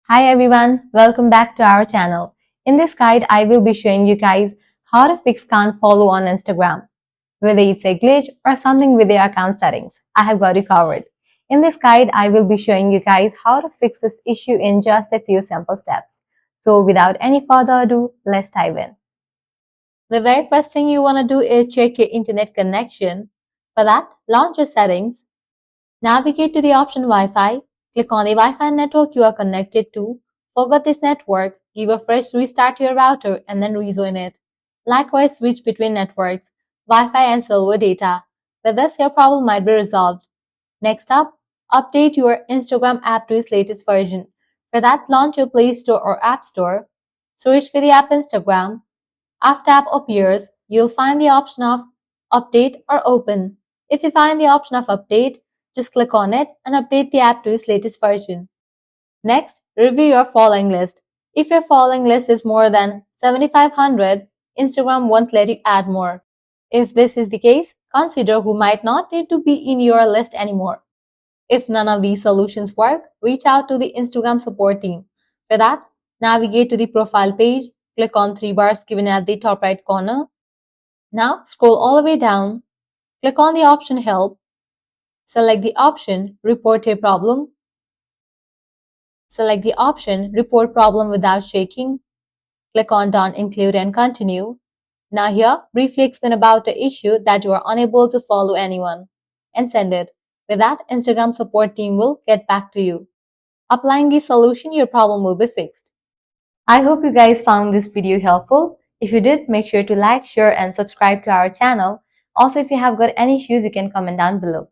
Hi everyone, welcome back to our channel. In this guide, I will be showing you guys how to fix can't follow on Instagram. Whether it's a glitch or something with your account settings, I have got you covered. In this guide, I will be showing you guys how to fix this issue in just a few simple steps. So without any further ado, let's dive in. The very first thing you want to do is check your internet connection. For that, launch your settings. Navigate to the option Wi-Fi. Click on the Wi-Fi network you are connected to. Forget this network, give a fresh restart to your router and then rejoin it. Likewise, switch between networks, Wi-Fi and server data. With this, your problem might be resolved. Next up, update your Instagram app to its latest version. For that, launch your Play Store or App Store. Search for the app Instagram. After app appears, you'll find the option of Update or Open. If you find the option of Update, just click on it and update the app to its latest version. Next, review your following list. If your following list is more than 7,500, Instagram won't let you add more. If this is the case, consider who might not need to be in your list anymore. If none of these solutions work, reach out to the Instagram support team. For that, navigate to the profile page, click on three bars given at the top right corner. Now scroll all the way down, click on the option Help. Select the option Report a problem. Select the option Report problem without shaking. Click on Don't include and continue. Now here, briefly explain about the issue that you are unable to follow anyone and send it. With that, Instagram support team will get back to you. Applying the solution, your problem will be fixed. I hope you guys found this video helpful. If you did, make sure to like, share and subscribe to our channel. Also, if you have got any issues, you can comment down below.